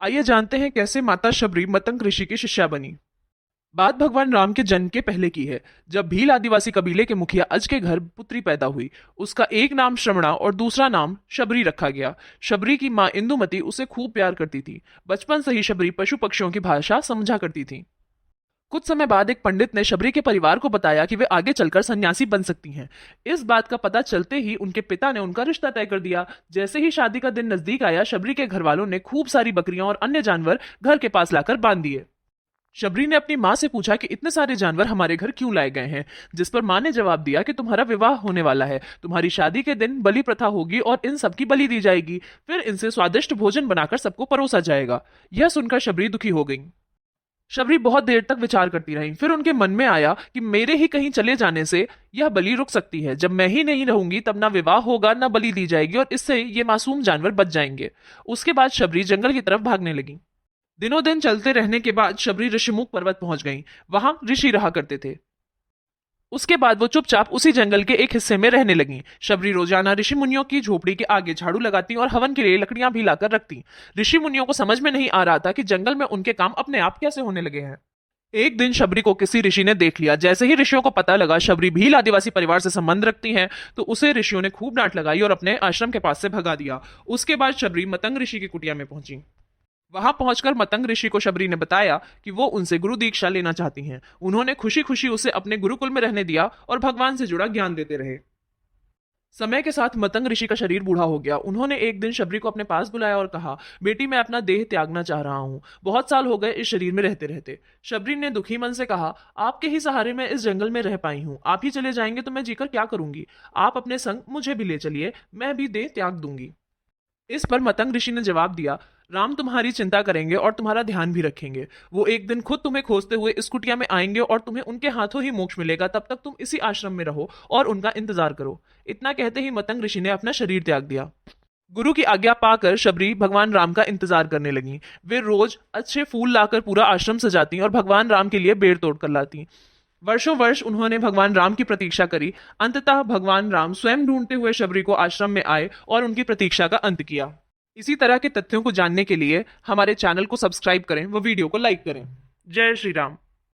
आइए जानते हैं कैसे माता शबरी मतंग ऋषि की शिष्या बनी। बात भगवान राम के जन्म के पहले की है। जब भील आदिवासी कबीले के मुखिया अज के घर पुत्री पैदा हुई, उसका एक नाम श्रवणा और दूसरा नाम शबरी रखा गया। शबरी की मां इंदुमती उसे खूब प्यार करती थी। बचपन से ही शबरी पशु पक्षियों की भाषा समझा करती थी। कुछ समय बाद एक पंडित ने शबरी के परिवार को बताया कि वे आगे चलकर सन्यासी बन सकती हैं। इस बात का पता चलते ही उनके पिता ने उनका रिश्ता तय कर दिया। जैसे ही शादी का दिन नजदीक आया, शबरी के घर वालों ने खूब सारी बकरियां और अन्य जानवर घर के पास लाकर बांध दिए। शबरी ने अपनी मां से पूछा कि इतने सारे जानवर हमारे घर क्यों लाए गए हैं, जिस पर मां ने जवाब दिया कि तुम्हारा विवाह होने वाला है, तुम्हारी शादी के दिन बलि प्रथा होगी और इन सब की बलि दी जाएगी। फिर इनसे स्वादिष्ट भोजन बनाकर सबको परोसा जाएगा। यह सुनकर शबरी दुखी हो गई। शबरी बहुत देर तक विचार करती रही। फिर उनके मन में आया कि मेरे ही कहीं चले जाने से यह बलि रुक सकती है। जब मैं ही नहीं रहूंगी तब ना विवाह होगा ना बलि दी जाएगी और इससे ये मासूम जानवर बच जाएंगे। उसके बाद शबरी जंगल की तरफ भागने लगी। दिनों दिन चलते रहने के बाद शबरी ऋषिमुख पर्वत पहुंच गई। वहां ऋषि रहा करते थे। उसके बाद वो चुपचाप उसी जंगल के एक हिस्से में रहने लगी। शबरी रोजाना ऋषि मुनियों की झोपड़ी के आगे झाड़ू लगाती और हवन के लिए लकड़ियां भी लाकर रखती। ऋषि मुनियों को समझ में नहीं आ रहा था कि जंगल में उनके काम अपने आप कैसे होने लगे हैं। एक दिन शबरी को किसी ऋषि ने देख लिया। जैसे ही ऋषियों को पता लगा शबरी भील आदिवासी परिवार से संबंध रखती हैं, तो उसे ऋषियों ने खूब डांट लगाई और अपने आश्रम के पास से भगा दिया। उसके बाद शबरी मतंग ऋषि की कुटिया में पहुंची। वहां पहुंचकर मतंग ऋषि को शबरी ने बताया कि वो उनसे गुरु दीक्षा लेना चाहती हैं। उन्होंने खुशी खुशी उसे अपने गुरुकुल में रहने दिया और भगवान से जुड़ा ज्ञान देते रहे। समय के साथ मतंग ऋषि का शरीर बूढ़ा हो गया। उन्होंने एक दिन शबरी को अपने पास बुलाया और कहा, बेटी मैं अपना देह त्यागना चाह रहा हूँ। बहुत साल हो गए इस शरीर में रहते रहते। शबरी ने दुखी मन से कहा, आपके ही सहारे मैं इस जंगल में रह पाई हूँ। आप ही चले जाएंगे तो मैं जीकर क्या करूंगी। आप अपने संग मुझे भी ले चलिए, मैं भी देह त्याग दूंगी। इस पर मतंग ऋषि ने जवाब दिया, राम तुम्हारी चिंता करेंगे और तुम्हारा ध्यान भी रखेंगे। वो एक दिन खुद तुम्हें खोजते हुए इस कुटिया में आएंगे और तुम्हें उनके हाथों ही मोक्ष मिलेगा। तब तक तुम इसी आश्रम में रहो और उनका इंतजार करो। इतना कहते ही मतंग ऋषि ने अपना शरीर त्याग दिया। गुरु की आज्ञा पाकर शबरी भगवान राम का इंतजार करने लगी। वे रोज अच्छे फूल लाकर पूरा आश्रम सजाती और भगवान राम के लिए बेर तोड़ कर लाती। वर्षों वर्ष उन्होंने भगवान राम की प्रतीक्षा करी। अंततः भगवान राम स्वयं ढूंढते हुए शबरी को आश्रम में आए और उनकी प्रतीक्षा का अंत किया। इसी तरह के तथ्यों को जानने के लिए हमारे चैनल को सब्सक्राइब करें व वीडियो को लाइक करें। जय श्री राम।